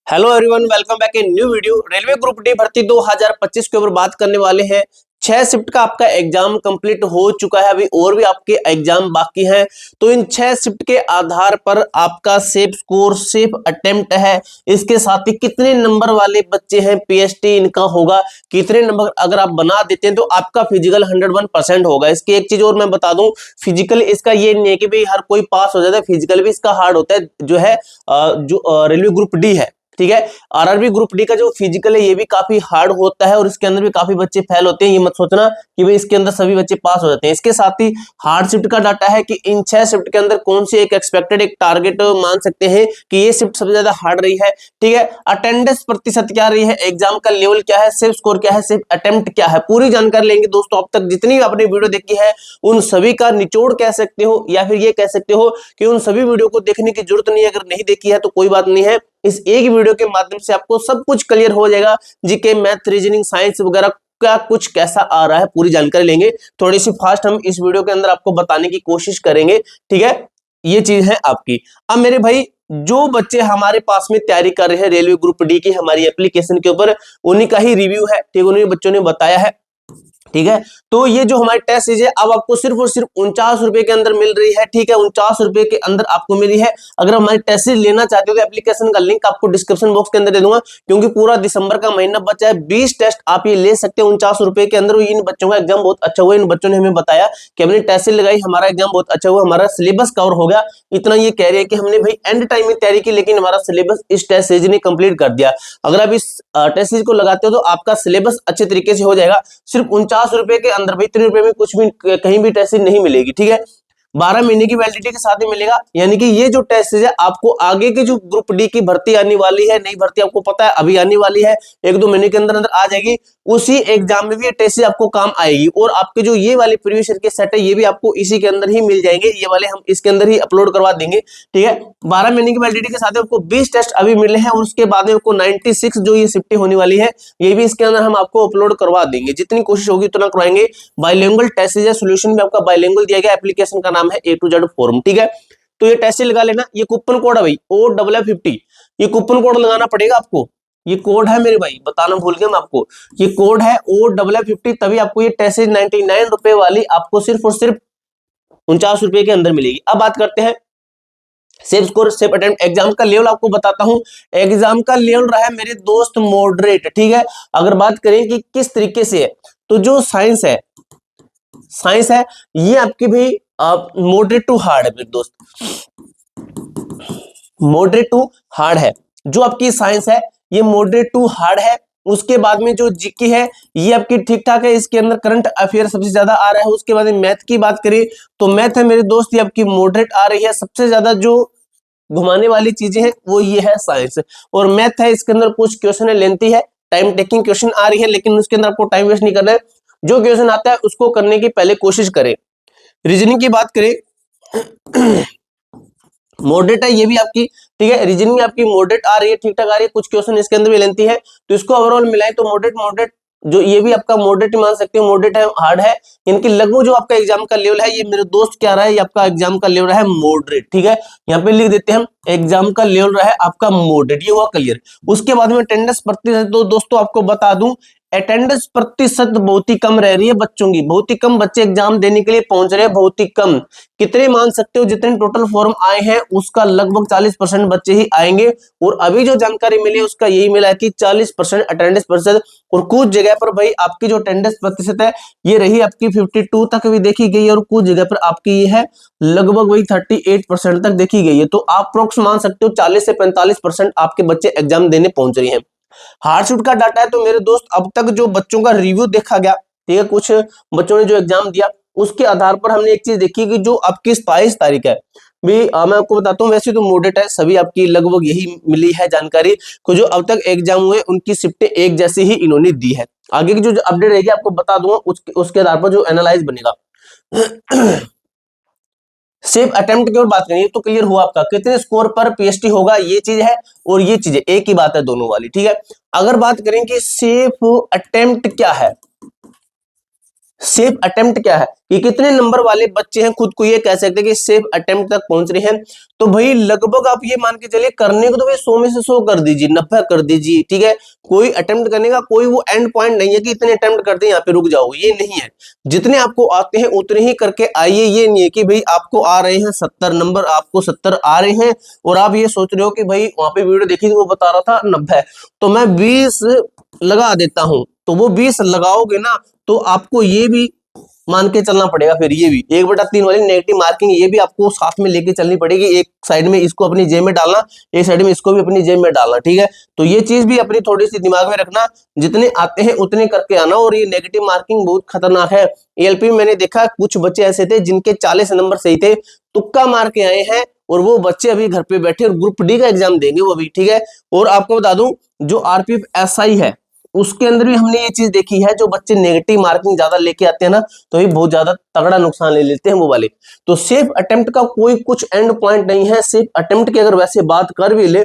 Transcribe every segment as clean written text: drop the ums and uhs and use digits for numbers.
Hello everyone, welcome back in new video. Railway group D भर्ती 2025 के ऊपर बात करने वाले हैं। 6 शिफ्ट का आपका एग्जाम कंप्लीट हो चुका है, अभी और भी आपके एग्जाम बाकी हैं। तो इन 6 शिफ्ट के आधार पर आपका सेफ स्कोर, सेफ अटेम्प्ट है, इसके साथ ही कितने नंबर वाले बच्चे हैं पीएसटी इनका होगा, कितने नंबर अगर आप बना देते हैं तो आपका फिजिकल 101% होगा। इसकी एक चीज और मैं बता दूं, फिजिकल इसका ये नहीं है कि भाई हर कोई पास हो जाता है, फिजिकल भी इसका हार्ड होता है, जो है जो रेलवे ग्रुप डी है, ठीक है। आरआरबी ग्रुप डी का जो फिजिकल है ये भी काफी हार्ड होता है और इसके अंदर भी काफी बच्चे फेल होते हैं। ये मत सोचना कि भाई इसके अंदर सभी बच्चे पास हो जाते हैं। इसके साथ ही हार्ड शिफ्ट का डाटा है कि इन 6 शिफ्ट के अंदर कौन सी एक एक्सपेक्टेड एक टारगेट मान सकते हैं कि ये शिफ्ट सबसे ज्यादा हार्ड रही है, ठीक है। अटेंडेंस प्रतिशत क्या रही है, एग्जाम का लेवल क्या है, सेफ स्कोर क्या है, सेफ अटेम्प्ट क्या है, पूरी जानकारी लेंगे दोस्तों। अब तक जितनी आपने वीडियो देखी है उन सभी का निचोड़ कह सकते हो या फिर ये कह सकते हो कि उन सभी वीडियो को देखने की जरूरत नहीं है। अगर नहीं देखी है तो कोई बात नहीं है, इस एक वीडियो के माध्यम से आपको सब कुछ क्लियर हो जाएगा। जीके, मैथ, रीजनिंग, साइंस वगैरह क्या कुछ कैसा आ रहा है पूरी जानकारी लेंगे। थोड़ी सी फास्ट हम इस वीडियो के अंदर आपको बताने की कोशिश करेंगे, ठीक है। ये चीज है आपकी। अब मेरे भाई, जो बच्चे हमारे पास में तैयारी कर रहे हैं रेलवे ग्रुप डी की हमारी एप्लीकेशन के ऊपर, उन्हीं का ही रिव्यू है, ठीक है। उन्हीं बच्चों ने बताया है, ठीक है। तो ये जो हमारी टेस्ट सीरीज है अब आपको सिर्फ और सिर्फ 49 रुपए के अंदर मिल रही है, ठीक है। 49 रुपए के अंदर आपको मिली है। अगर हमारी टेस्ट सीरीज लेना चाहते हो तो एप्लीकेशन का लिंक आपको डिस्क्रिप्शन बॉक्स के अंदर दे दूंगा, क्योंकि पूरा दिसंबर का महीना बचा है। 20 टेस्ट आप ये ले सकते हो 49 रुपए के अंदर। इन बच्चों का एग्जाम बहुत अच्छा हुआ। इन बच्चों ने हमें बताया कि हमने टेस्ट सीरीज लगाई, हमारा एग्जाम बहुत अच्छा हुआ, हमारा सिलेबस कवर हो गया। इतना ये कह रहे हैं कि हमने भाई एंड टाइम में तैयारी की, लेकिन हमारा सिलेबस इस टेस्ट सीरीज ने कंप्लीट कर दिया। अगर आप इस टेस्ट सीरीज को लगाते हो तो आपका सिलेबस अच्छे तरीके से हो जाएगा। सिर्फ 49 रुपए के अंदर, भाई 3 रुपए में कुछ भी कहीं भी टेस्ट नहीं मिलेगी, ठीक है। 12 महीने की वैलिडिटी के साथ ही मिलेगा। यानी कि ये जो टेस्ट है आपको आगे की जो ग्रुप डी की भर्ती आने वाली है, नई भर्ती आपको पता है अभी आने वाली है, 1-2 महीने के अंदर अंदर आ जाएगी, उसी एग्जाम में भी ये टेस्ट आपको काम आएगी। और आपके जो ये वाले प्रीवियस ईयर के सेट है ये भी आपको इसी के अंदर ही मिल जाएंगे, ये वाले हम इसके अंदर ही अपलोड करवा देंगे, ठीक है। 12 महीने की वैलिडिटी के साथ आपको 20 टेस्ट अभी मिले हैं और उसके बाद में आपको 96 जो ये शिफ्टिंग होने वाली है ये भी इसके अंदर हम आपको अपलोड करवा देंगे। जितनी कोशिश होगी उतना करवाएंगे। बाइलिंगुअल टेस्ट है, सॉल्यूशन भी आपका बाइलिंगुअल दिया गया, एप्लीकेशन का नाम है A to Z फॉर्म, ठीक है। तो ये टेस्ट लगा लेना। ये कूपन कोड है भाई OFF50, ये कूपन कोड लगाना पड़ेगा आपको। ये कोड है मेरे भाई, बताना भूल गया मैं आपको, ये कोड है OFF50, तभी आपको ये टेस्ट 99 रुपए वाली आपको सिर्फ और सिर्फ 49 रुपए के अंदर मिलेगी। अब बात करते हैं safe score, safe attempt. Exam का लेवल आपको बताता हूं। एग्जाम का लेवल रहा है मेरे दोस्त मॉडरेट, ठीक है। अगर बात करें कि किस तरीके से है, तो जो साइंस है, साइंस है ये आपकी भी मॉडरेट टू हार्ड है मेरे दोस्त, मॉडरेट टू हार्ड है। जो आपकी साइंस है ये मॉडरेट टू हार्ड है। उसके बाद में जो जीके है ये आपकी ठीक ठाक है, इसके अंदर करंट अफेयर सबसे ज्यादा आ रहा है। उसके बाद में मैथ की बात करें तो मैथ है मेरे दोस्त ये आपकी मॉडरेट आ रही है। सबसे ज्यादा जो घुमाने वाली चीजें हैं वो ये है साइंस और मैथ है। इसके अंदर कुछ क्वेश्चन है, लेंथी है, टाइम टेकिंग क्वेश्चन आ रही है, लेकिन उसके अंदर आपको टाइम वेस्ट नहीं करना है। जो क्वेश्चन आता है उसको करने की पहले कोशिश करें। रीजनिंग की बात करें मॉडरेट है ये भी आपकी, ठीक है। रीजनिंग आपकी मॉडरेट आ रही है, ठीक ठाक आ रही है। कुछ क्वेश्चन इसके अंदर भी लेंथी है, तो इसको ओवरऑल मिलाएं तो मॉडरेट मॉडरेट जो ये भी आपका मॉडरेट ही मान सकते हो। मॉडरेट है, हार्ड है, इनकी लगभग जो आपका एग्जाम का लेवल है ये मेरे दोस्त क्या रहा है, ये आपका एग्जाम का लेवल है मॉडरेट, ठीक है। यहाँ पे लिख देते हैं हम एग्जाम का लेवल रहा है आपका मॉडरेट, ये हुआ क्लियर। उसके बाद में अटेंडेंस प्रतिशत, तो दोस्तों आपको बता दूं अटेंडेंस प्रतिशत बहुत ही कम रह रही है बच्चों की। बहुत ही कम बच्चे एग्जाम देने के लिए पहुंच रहे हैं, बहुत ही कम। कितने मान सकते हो, जितने टोटल फॉर्म आए हैं उसका लगभग 40% बच्चे ही आएंगे। और अभी जो जानकारी मिली है उसका यही मिला है कि 40% अटेंडेंस प्रतिशत। और कुछ जगह पर भाई आपकी जो अटेंडेंस प्रतिशत है ये रही आपकी 52 तक भी देखी गई है, और कुछ जगह पर आपकी ये है लगभग वही 38% तक देखी गई है। तो आप अप्रोक्स मान सकते हो 40 से 45% आपके बच्चे एग्जाम देने पहुंच रहे हैं। हार्ड शिफ्ट का डाटा है तो मेरे दोस्त अब तक जो बच्चों का रिव्यू देखा गया, ठीक है, कुछ बच्चों ने जो एग्जाम दिया उसके आधार पर हमने एक चीज देखी कि जो आपकी 27 तारीख है भी मैं आपको बताता हूँ, वैसे तो मॉडरेट है, सभी आपकी लगभग यही मिली है जानकारी को। जो अब तक एग्जाम हुए उनकी शिफ्टें एक जैसी ही इन्होंने दी है। आगे की जो अपडेट रहेगी आपको बता दूंगा, उसके आधार पर जो एनालाइज बनेगा। सेफ अटेम्प्ट की ओर बात करेंगे तो क्लियर हुआ आपका कितने स्कोर पर पीएसटी होगा, ये चीज है और ये चीज है, एक ही बात है दोनों वाली, ठीक है। अगर बात करें कि सेफ अटेम्प्ट क्या है, सेफ अटेम्प्ट क्या है कि कितने नंबर वाले बच्चे हैं खुद को ये कह सकते हैं कि सेफ अटेम्प्ट तक पहुंच रहे हैं। तो भाई लगभग आप ये मान के चलिए करने को तो भाई 100 में से 100 कर दीजिए, 90 कर दीजिए, ठीक है। कोई अटेम्प्ट करने का कोई वो एंड पॉइंट नहीं है कि इतने अटेम्प्ट करते हैं यहाँ पे रुक जाओ, ये नहीं है। जितने आपको आते हैं उतने ही करके आइए। ये नहीं है कि भाई आपको आ रहे हैं 70 नंबर, आपको 70 आ रहे हैं और आप ये सोच रहे हो कि भाई वहां पे वीडियो देखी थी वो बता रहा था 90, तो मैं 20 लगा देता हूं। तो वो 20 लगाओगे ना तो आपको ये भी मान के चलना पड़ेगा, फिर ये भी 1/3 वाली नेगेटिव मार्किंग ये भी आपको साथ में लेके चलनी पड़ेगी। एक साइड में इसको अपनी जेब में डालना, एक साइड में इसको भी अपनी जेब में डालना, ठीक है। तो ये चीज भी अपनी थोड़ी सी दिमाग में रखना, जितने आते हैं उतने करके आना। और ये नेगेटिव मार्किंग बहुत खतरनाक है। एएलपी में मैंने देखा कुछ बच्चे ऐसे थे जिनके 40 नंबर सही थे, तुक्का मार के आए हैं और वो बच्चे अभी घर पे बैठे और ग्रुप डी का एग्जाम देंगे वो भी, ठीक है। और आपको बता दूं जो आरपीएफ एसआई है उसके अंदर भी हमने ये चीज देखी है, जो बच्चे नेगेटिव मार्किंग ज्यादा लेके आते हैं ना तो ये बहुत ज्यादा तगड़ा नुकसान ले लेते हैं वो वाले। तो सेफ अटेम्प्ट का कोई कुछ एंड पॉइंट नहीं है। सेफ अटेम्प्ट की अगर वैसे बात कर भी ले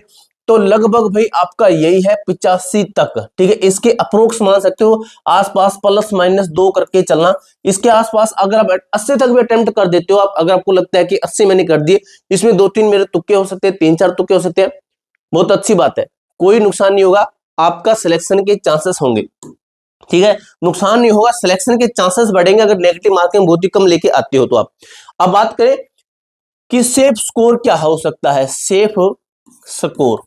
तो लगभग भाई आपका यही है 85 तक, ठीक है। इसके अप्रोक्स मान सकते हो आसपास +- 2 करके चलना। इसके आसपास अगर आप 80 तक भी अटेम्प्ट कर देते हो आप, अगर आपको लगता है कि 80 मैंने कर दिए, इसमें 2-3 मेरे तुक्के हो सकते हैं, 3-4 तुक्के हो सकते हैं, बहुत अच्छी बात है, कोई नुकसान नहीं होगा, आपका सिलेक्शन के चांसेस होंगे, ठीक है। नुकसान नहीं होगा, सिलेक्शन के चांसेस बढ़ेंगे अगर नेगेटिव मार्किंग बहुत ही कम लेके आते हो तो आप। अब बात करें कि सेफ स्कोर क्या हो सकता है, सेफ स्कोर,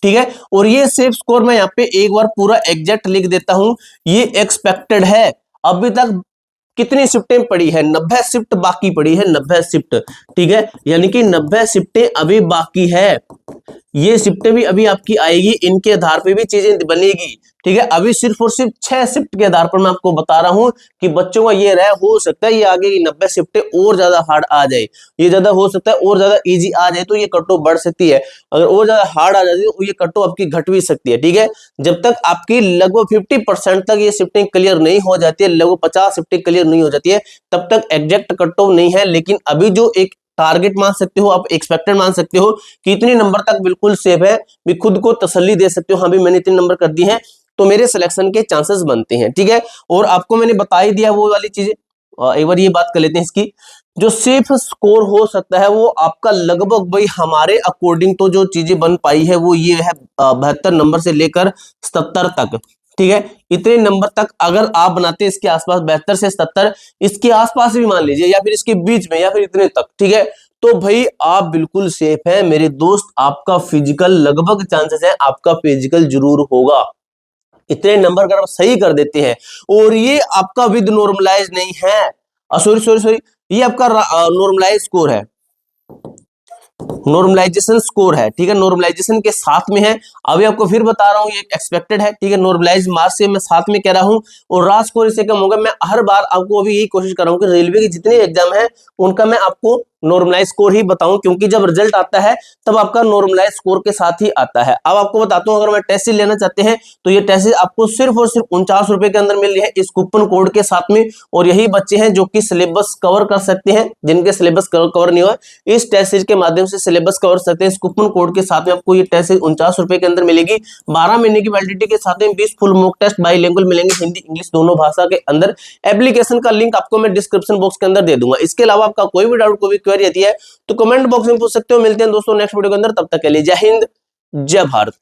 ठीक है। और ये सेफ स्कोर मैं यहाँ पे एक बार पूरा एग्जैक्ट लिख देता हूं। ये एक्सपेक्टेड है। अभी तक कितनी शिफ्टें पड़ी है, 90 शिफ्ट बाकी पड़ी है, 90 शिफ्ट, ठीक है। यानी कि 90 शिफ्टें अभी बाकी है। ये शिफ्टें भी अभी आपकी आएगी, इनके आधार पे भी चीजें बनेगी, ठीक है। अभी सिर्फ और सिर्फ 6 शिफ्ट के आधार पर मैं आपको बता रहा हूं कि बच्चों का ये रहा, हो सकता है ये आगे की 90 शिफ्टें और ज्यादा हार्ड आ जाए, ये ज्यादा हो सकता है और ज्यादा इजी आ जाए, तो ये कट ऑफ बढ़ सकती है। अगर और ज्यादा हार्ड आ जाती है तो ये कट ऑफ आपकी घट भी सकती है, ठीक है। जब तक आपकी लगभग 50% तक ये शिफ्टिंग क्लियर नहीं हो जाती है, लगभग 50 शिफ्टिंग क्लियर नहीं हो जाती है, तब तक एग्जैक्ट कट ऑफ नहीं है। लेकिन अभी जो एक टारगेट मान सकते हो आप, एक्सपेक्टेड मान सकते हो कि इतने नंबर तक बिल्कुल सेफ है, भी खुद को तसल्ली दे सकते हो, हाँ भी मैंने इतने नंबर कर दिए हैं तो मेरे सिलेक्शन के चांसेस बनते हैं, ठीक है। और आपको मैंने बता ही दिया वो वाली चीजें। एक बार ये बात कर लेते हैं इसकी, जो सेफ स्कोर हो सकता है वो आपका लगभग भाई हमारे अकॉर्डिंग तो जो चीजें बन पाई है वो ये है 72 नंबर से लेकर 77 तक, ठीक है। इतने नंबर तक अगर आप बनाते हैं इसके आसपास 72 से 77, इसके आसपास भी मान लीजिए या फिर इसके बीच में या फिर इतने तक, ठीक है, तो भाई आप बिल्कुल सेफ है मेरे दोस्त। आपका फिजिकल लगभग चांसेस है आपका फिजिकल जरूर होगा, इतने नंबर अगर आप सही कर देते हैं। और ये आपका विद नॉर्मलाइज नहीं है, सॉरी सॉरी सॉरी, ये आपका नॉर्मलाइज स्कोर है, नॉर्मलाइजेशन स्कोर है, ठीक है। नॉर्मलाइजेशन के साथ में है, अभी आपको फिर बता रहा हूं ये एक्सपेक्टेड है, ठीक है। नॉर्मलाइज मार्क्स से मैं साथ में कह रहा हूं और राज स्कोर इससे कम होगा। मैं हर बार आपको अभी यही कोशिश कर रहा हूं कि रेलवे के जितने एग्जाम है उनका मैं आपको नॉर्मलाइज स्कोर ही बताऊं, क्योंकि जब रिजल्ट आता है तब आपका नॉर्मलाइज स्कोर के साथ ही आता है। अब आपको बताता हूं, अगर मैं टेस्ट सीरीज लेना चाहते हैं तो ये टेस्ट सीरीज आपको सिर्फ और सिर्फ 49 रुपए के अंदर मिल रही है इस कूपन कोड के साथ में। और यही बच्चे हैं जो कि सिलेबस कवर कर सकते हैं, जिनके सिलेबस कवर नहीं हुआ इस टेस्ट सीरीज के माध्यम से सिलेबस कवर सकते हैं। इस कूपन कोड के साथ में आपको ये टेस्ट सीरीज 49 रुपए के अंदर मिलेगी। 12 महीने की वैलिडिटी के साथ में 20 फुल मॉक टेस्ट बाइलिंगुअल मिलेंगे, हिंदी इंग्लिश दोनों भाषा के अंदर। एप्लीकेशन का लिंक आपको मैं डिस्क्रिप्शन बॉक्स के अंदर दे दूंगा। इसके अलावा आपका कोई भी डाउट कोई भी क्वेरी आती है तो कमेंट बॉक्स में पूछ सकते हो। मिलते हैं दोस्तों नेक्स्ट वीडियो के अंदर, तब तक के लिए जय हिंद जय भारत।